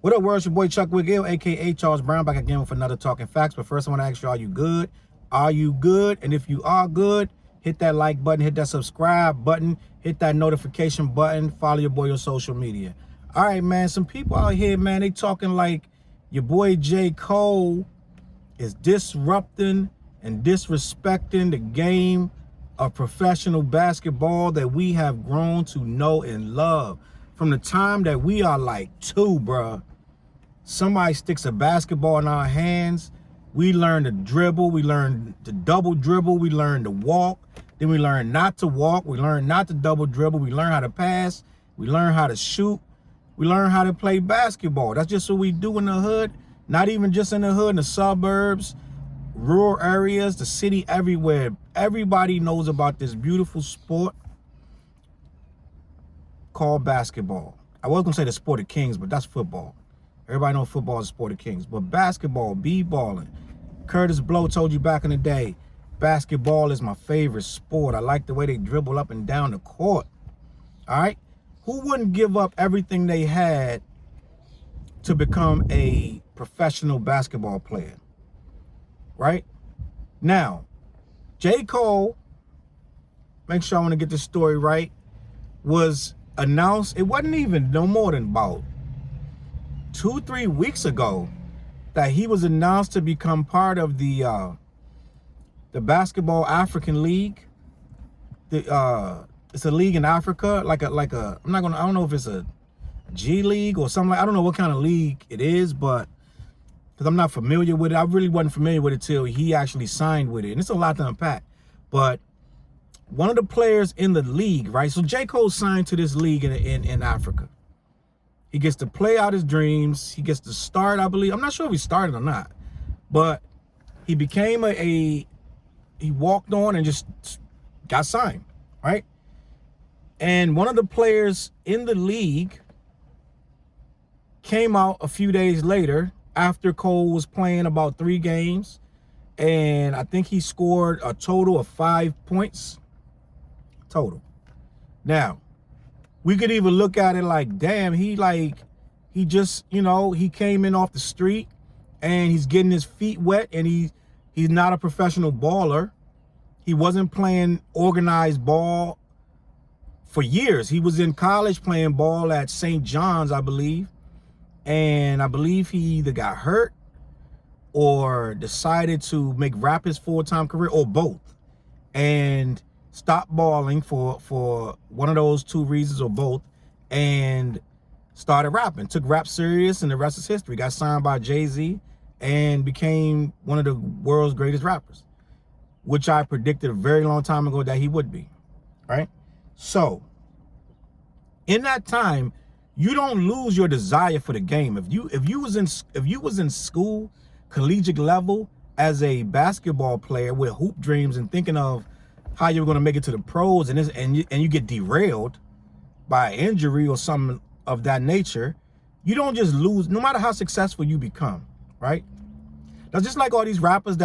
What up, world? It's your boy Chuck Wiggill, aka Charles Brown, back again with another Talking Facts. But first, I want to ask you, are you good? Are you good? And if you are good, hit that like button, hit that subscribe button, hit that notification button, follow your boy on social media. All right, man, some people out here, man, they talking like your boy J. Cole is disrupting and disrespecting the game of professional basketball that we have grown to know and love. From the time that we are like 2, bruh. Somebody sticks a basketball in our hands, we learn to dribble, we learn to double dribble, we learn to walk, then we learn not to walk, we learn not to double dribble, we learn how to pass, we learn how to shoot, we learn how to play basketball. That's just what we do in the hood, not even just in the hood, in the suburbs, rural areas, the city, everywhere. Everybody knows about this beautiful sport called basketball. I was gonna say the sport of kings, but that's football. Everybody knows football is the sport of kings. But basketball, b-balling. Curtis Blow told you back in the day, basketball is my favorite sport. I like the way they dribble up and down the court. All right? Who wouldn't give up everything they had to become a professional basketball player? Right? Now, J. Cole, make sure I want to get this story right, was announced, it wasn't even no more than about 2-3 weeks ago that he was announced to become part of the Basketball African League. It's a league in Africa, I don't know if it's a G League or something like, I don't know what kind of league it is, but because I'm not familiar with it. I really wasn't familiar with it till he actually signed with it. And it's a lot to unpack. But one of the players in the league, right? So J. Cole signed to this league in Africa. He gets to play out his dreams. He gets to start, I believe. I'm not sure if he started or not. But he became he walked on and just got signed, right? And one of the players in the league came out a few days later after Cole was playing about 3 games. And I think he scored a total of 5 points total. Now, we could even look at it like, damn, he just, he came in off the street and he's getting his feet wet and he's not a professional baller. He wasn't playing organized ball for years. He was in college playing ball at St. John's, I believe. And I believe he either got hurt or decided to make rap his full-time career, or both. And stopped balling for one of those 2 reasons, or both, and started rapping. Took rap serious, and the rest is history. Got signed by Jay-Z and became one of the world's greatest rappers, which I predicted a very long time ago that he would be, right? So, in that time, you don't lose your desire for the game. If you was in school, collegiate level, as a basketball player with hoop dreams and thinking of how you were going to make it to the pros, and you get derailed by injury or something of that nature, you don't just lose, no matter how successful you become, right? That's just like all these rappers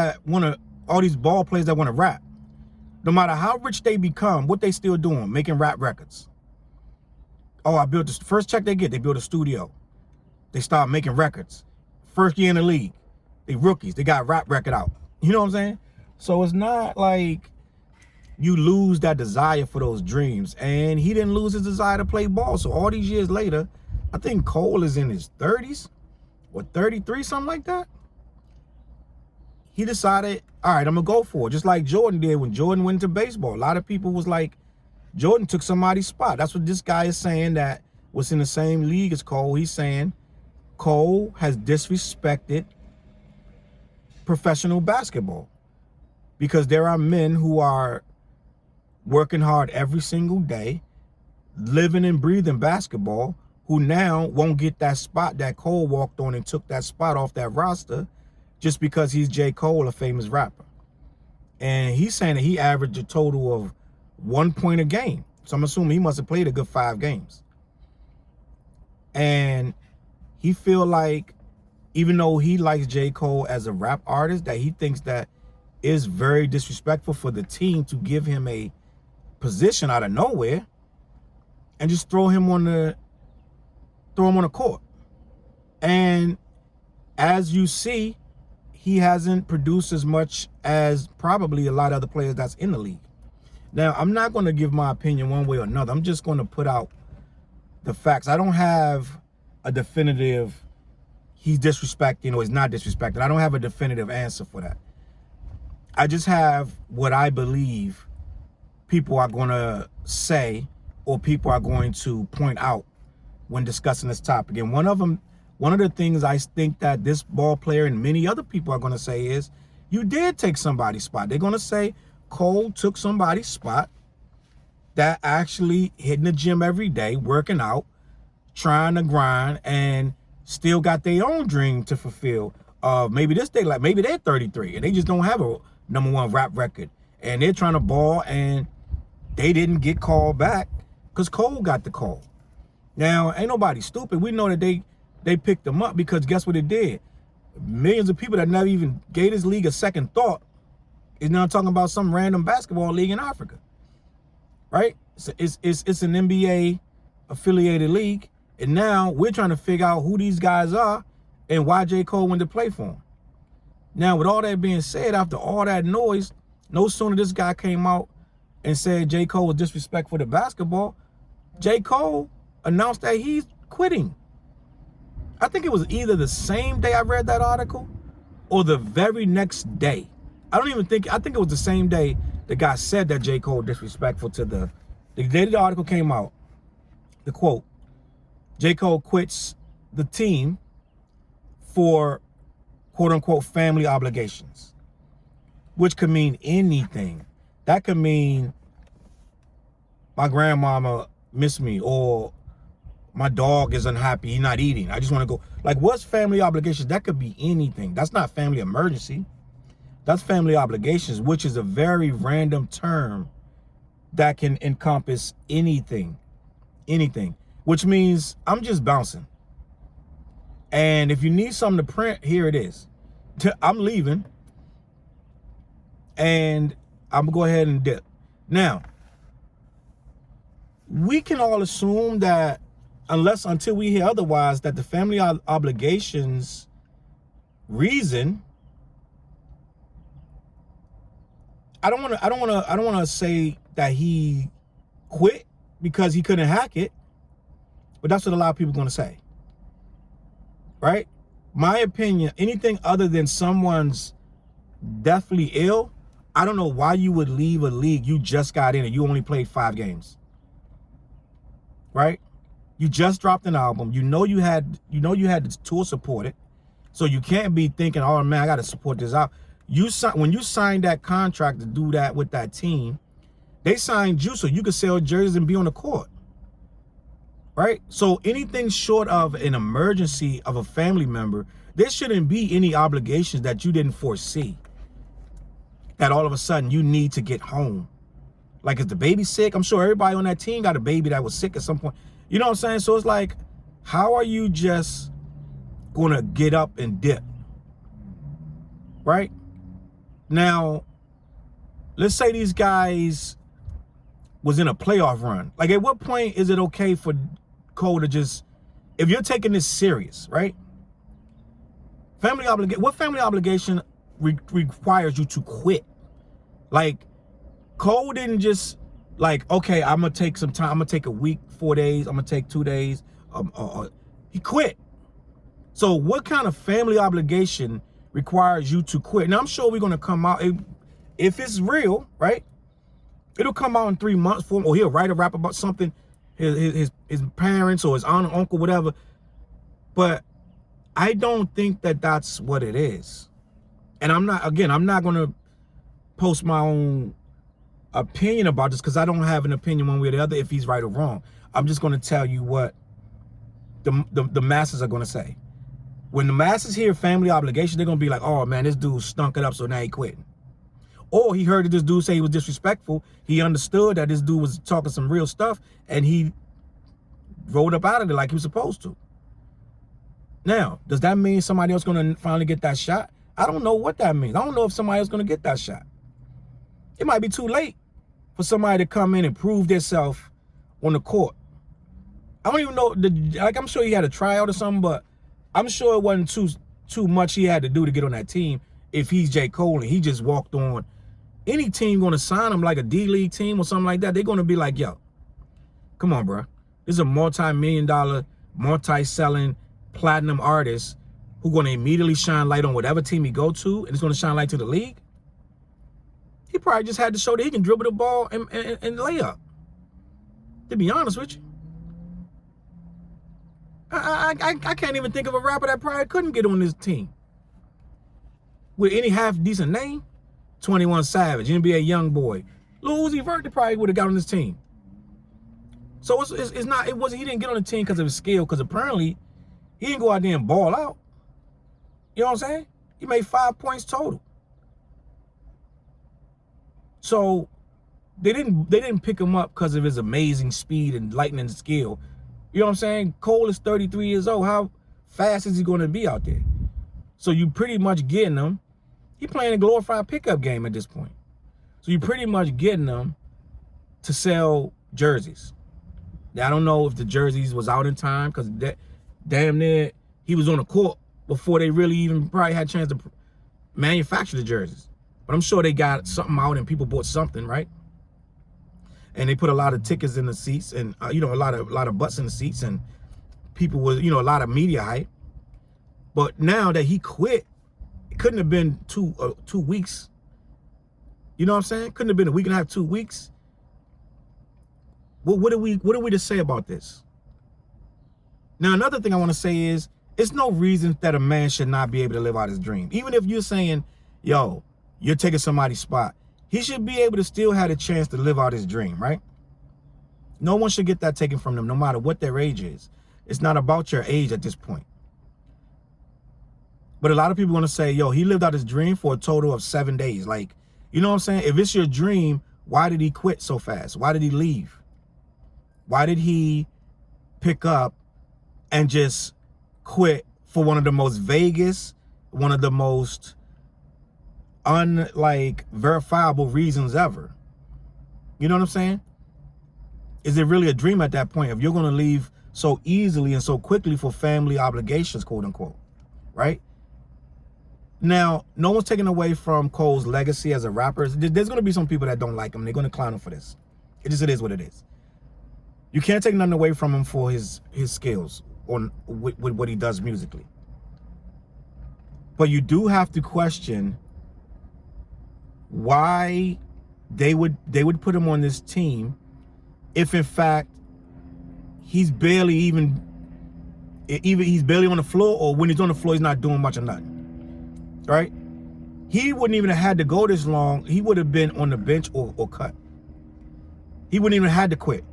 all these ball players that want to rap. No matter how rich they become, what they still doing? Making rap records. Oh, I built the first check they get, they build a studio. They start making records. First year in the league, they rookies, they got a rap record out. You know what I'm saying? So it's not like you lose that desire for those dreams. And he didn't lose his desire to play ball. So all these years later, I think Cole is in his 30s or 33, something like that. He decided, all right, I'm going to go for it. Just like Jordan did when Jordan went into baseball. A lot of people was like, Jordan took somebody's spot. That's what this guy is saying, that was in the same league as Cole. He's saying Cole has disrespected professional basketball because there are men who are working hard every single day, living and breathing basketball, who now won't get that spot that Cole walked on and took that spot off that roster just because he's J. Cole, a famous rapper. And he's saying that he averaged a total of 1 point a game. So I'm assuming he must have played a good 5 games. And he feel like, even though he likes J. Cole as a rap artist, that he thinks that is very disrespectful for the team to give him a position out of nowhere and just throw him on the court. And as you see, he hasn't produced as much as probably a lot of other players that's in the league. Now, I'm not going to give my opinion one way or another. I'm just going to put out the facts. I don't have a definitive, he's disrespecting or he's not disrespecting. I don't have a definitive answer for that. I just have what I believe people are going to say or people are going to point out when discussing this topic. And one of the things I think that this ball player and many other people are going to say is, you did take somebody's spot. They're going to say Cole took somebody's spot that actually hitting the gym every day, working out, trying to grind, and still got their own dream to fulfill. Maybe this day, like maybe they're 33 and they just don't have a #1 rap record, and they're trying to ball and they didn't get called back because Cole got the call. Now, ain't nobody stupid. We know that they picked them up because guess what it did? Millions of people that never even gave this league a second thought is now talking about some random basketball league in Africa, right? So it's an NBA affiliated league, and now we're trying to figure out who these guys are and why J. Cole went to play for them. Now, with all that being said, after all that noise, no sooner this guy came out and said J. Cole was disrespectful to basketball, J. Cole announced that he's quitting. I think it was either the same day I read that article or the very next day. I think it was the same day the guy said that J. Cole disrespectful to the day the article came out. The quote, J. Cole quits the team for quote unquote family obligations, which could mean anything. That could mean my grandmama missed me, or my dog is unhappy, he's not eating, I just want to go. Like, what's family obligations? That could be anything. That's not family emergency. That's family obligations, which is a very random term that can encompass anything, which means I'm just bouncing. And if you need something to print, here it is. I'm leaving, and I'm gonna go ahead and dip. Now, we can all assume that until we hear otherwise, that the family obligations reason, I don't want to say that he quit because he couldn't hack it, but that's what a lot of people are going to say, right? My opinion, anything other than someone's deathly ill, I don't know why you would leave a league you just got in and you only played 5 games, right? You just dropped an album. You know you had the tour supported, so you can't be thinking, oh man, I got to support this out. When you signed that contract to do that with that team, they signed you so you could sell jerseys and be on the court, right? So anything short of an emergency of a family member, there shouldn't be any obligations that you didn't foresee, that all of a sudden you need to get home. Like, is the baby sick? I'm sure everybody on that team got a baby that was sick at some point. You know what I'm saying? So it's like, how are you just gonna get up and dip, right? Now, let's say these guys was in a playoff run. Like, at what point is it okay for Cole to just, if you're taking this serious, right? What family obligation requires you to quit? Like, Cole didn't just like, okay, I'm gonna take some time, I'm gonna take a week, 4 days, I'm gonna take 2 days. He quit. So what kind of family obligation requires you to quit? Now, I'm sure we're gonna come out, if it's real, right? It'll come out in 3 months for him, or he'll write a rap about something, his parents or his aunt or uncle, whatever. But I don't think that that's what it is. And I'm not gonna post my own opinion about this because I don't have an opinion one way or the other if he's right or wrong. I'm just going to tell you what the masses are going to say. When the masses hear family obligation, they're going to be like, oh man, this dude stunk it up, so now he quitting. Or he heard this dude say he was disrespectful. He understood that this dude was talking some real stuff, and he rolled up out of it like he was supposed to. Now, does that mean somebody else going to finally get that shot? I don't know what that means. I don't know if somebody else going to get that shot. It might be too late for somebody to come in and prove themselves on the court. I don't even know, like, I'm sure he had a tryout or something, but I'm sure it wasn't too much he had to do to get on that team if he's J. Cole and he just walked on. Any team going to sign him, like a D-League team or something like that, they're going to be like, yo, come on, bro. This is a multi-million-dollar, multi-selling platinum artist who's going to immediately shine light on whatever team he go to, and it's going to shine light to the league. He probably just had to show that he can dribble the ball and lay up. To be honest with you. I can't even think of a rapper that probably couldn't get on this team with any half-decent name. 21 Savage, NBA Youngboy, Lil Uzi Vert probably would have got on this team. So it's not, it wasn't, he didn't get on the team because of his skill, because apparently he didn't go out there and ball out. You know what I'm saying? He made 5 points total. So they didn't pick him up because of his amazing speed and lightning skill. You know what I'm saying? Cole is 33 years old. How fast is he going to be out there? So you pretty much getting him. He playing a glorified pickup game at this point. So you pretty much getting him to sell jerseys. Now, I don't know if the jerseys was out in time, because damn near he was on the court before they really even probably had a chance to manufacture the jerseys. But I'm sure they got something out and people bought something, right? And they put a lot of tickets in the seats, and you know, a lot of butts in the seats, and people was, you know, a lot of media hype. But now that he quit, it couldn't have been 2 weeks. You know what I'm saying? Couldn't have been a week and a half, 2 weeks. Well, what are we to say about this? Now, another thing I want to say is, it's no reason that a man should not be able to live out his dream. Even if you're saying, yo, you're taking somebody's spot, he should be able to still have a chance to live out his dream, right? No one should get that taken from them, no matter what their age is. It's not about your age at this point. But a lot of people want to say, yo, he lived out his dream for a total of 7 days. Like, you know what I'm saying? If it's your dream, why did he quit so fast? Why did he leave? Why did he pick up and just quit for one of the most vaguest, one of the most verifiable reasons ever? You know what I'm saying? Is it really a dream at that point if you're going to leave so easily and so quickly for family obligations, quote unquote, right? Now, no one's taking away from Cole's legacy as a rapper. There's going to be some people that don't like him. They're going to clown him for this. It is what it is. You can't take nothing away from him for his skills on with what he does musically. But you do have to question why they would put him on this team if in fact he's barely on the floor, or when he's on the floor he's not doing much or nothing. Right? He wouldn't even have had to go this long. He would have been on the bench or cut. He wouldn't even have had to quit.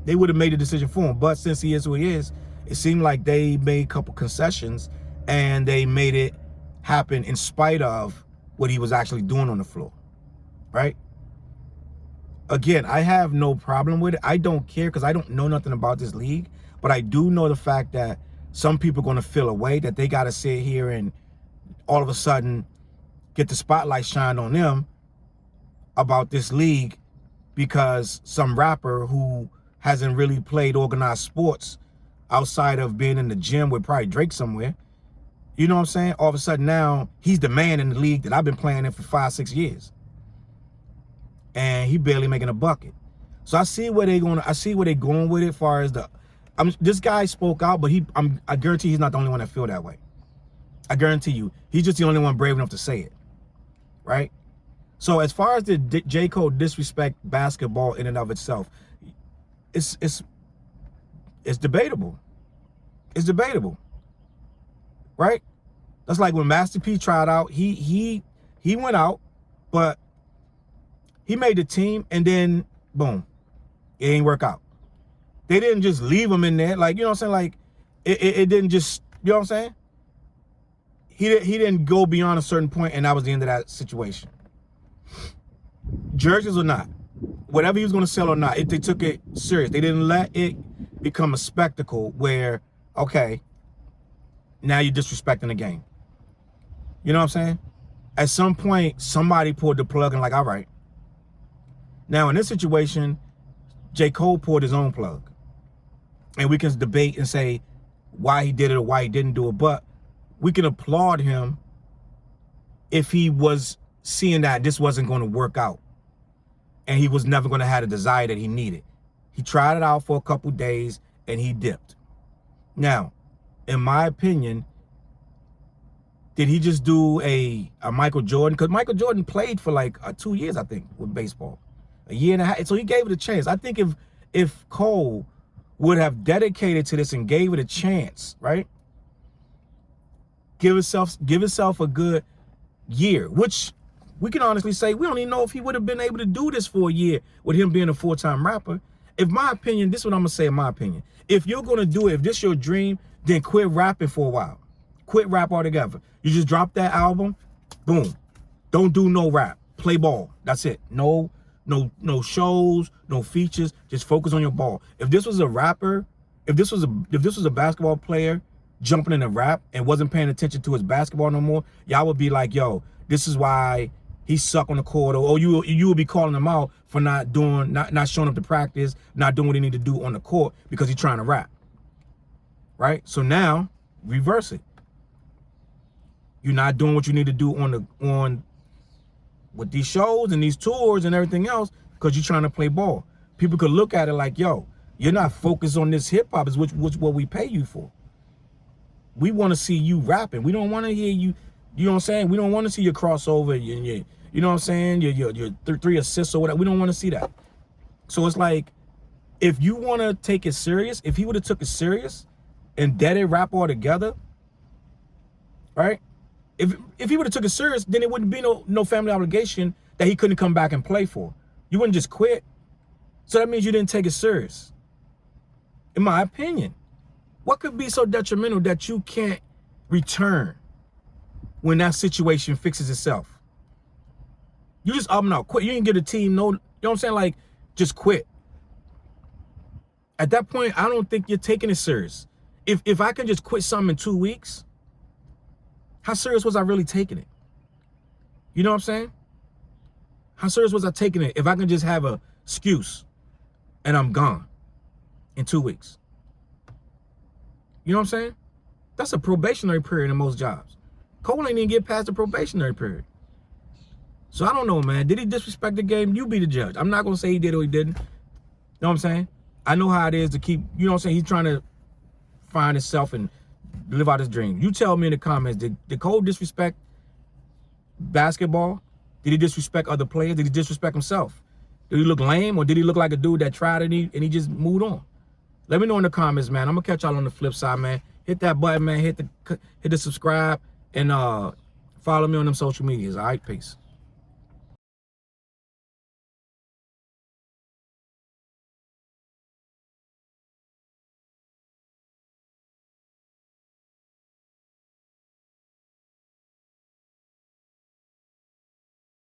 They would have made a decision for him. But since he is who he is, it seemed like they made a couple concessions and they made it happen in spite of what he was actually doing on the floor. Right? Again, I have no problem with it. I don't care because I don't know nothing about this league. But I do know the fact that some people are going to feel a way that they got to sit here and all of a sudden get the spotlight shined on them about this league because some rapper who hasn't really played organized sports outside of being in the gym with probably Drake somewhere, you know what I'm saying? All of a sudden now he's the man in the league that I've been playing in for 5-6 years. And he barely making a bucket. So I see where they're going with it as far as this guy spoke out, but I guarantee he's not the only one that feel that way. I guarantee you, he's just the only one brave enough to say it, right? So as far as the J. Cole disrespect basketball in and of itself, it's debatable. It's debatable, right? That's like when Master P tried out. He went out, but he made the team, and then boom, it ain't work out. They didn't just leave him in there, like, you know what I'm saying? Like it didn't just, you know what I'm saying? He didn't go beyond a certain point, and that was the end of that situation. Jerseys or not, whatever he was going to sell or not, they took it serious. They didn't let it become a spectacle where, okay, now you're disrespecting the game. You know what I'm saying? At some point, somebody pulled the plug and like, all right. Now, in this situation, J. Cole pulled his own plug. And we can debate and say, why he did it or why he didn't do it, but we can applaud him if he was seeing that this wasn't going to work out and he was never going to have the desire that he needed. He tried it out for a couple days and he dipped. Now, in my opinion, did he just do a Michael Jordan? Because Michael Jordan played for like 2 years, I think, with baseball. A year and a half. So he gave it a chance. I think if Cole would have dedicated to this and gave it a chance, right? Give himself a good year, which we can honestly say we don't even know if he would have been able to do this for a year with him being a full-time rapper. In my opinion, this is what I'm gonna say in my opinion. If you're gonna do it, if this is your dream, then quit rapping for a while. Quit rap altogether. You just drop that album, boom. Don't do no rap. Play ball. That's it. No shows, no features. Just focus on your ball. If this was a rapper, if this was a basketball player jumping in a rap and wasn't paying attention to his basketball no more, y'all would be like, yo, this is why he suck on the court, or you would be calling him out for not showing up to practice, not doing what he need to do on the court because he's trying to rap. Right? So now reverse it. You're not doing what you need to do on with these shows and these tours and everything else because you're trying to play ball. People could look at it like, yo, you're not focused on this hip hop, is which what we pay you for. We want to see you rapping. We don't want to hear you, you know what I'm saying? We don't want to see your crossover, you know what I'm saying? Your 3 assists or whatever. We don't want to see that. So it's like, if you want to take it serious, if he would have took it serious and deaded rap all together, right? If he would have took it serious, then it wouldn't be no family obligation that he couldn't come back and play for. You wouldn't just quit. So that means you didn't take it serious. In my opinion, what could be so detrimental that you can't return when that situation fixes itself? You just up and out, quit. You didn't give the team no, you know what I'm saying? Like, just quit. At that point, I don't think you're taking it serious. If I can just quit something in 2 weeks, how serious was I really taking it? You know what I'm saying? How serious was I taking it if I can just have a excuse and I'm gone in 2 weeks? You know what I'm saying? That's a probationary period in most jobs. Cole ain't even get past the probationary period. So I don't know, man. Did he disrespect the game? You be the judge. I'm not going to say he did or he didn't. You know what I'm saying? I know how it is to keep, you know what I'm saying? He's trying to find himself and live out his dream. You tell me in the comments, did Cole disrespect basketball? Did he disrespect other players? Did he disrespect himself? Did he look lame, or did he look like a dude that tried it and he just moved on? Let me know in the comments, man. I'm gonna catch y'all on the flip side, man. Hit that button, man. Hit the subscribe and follow me on them social medias. All right, peace.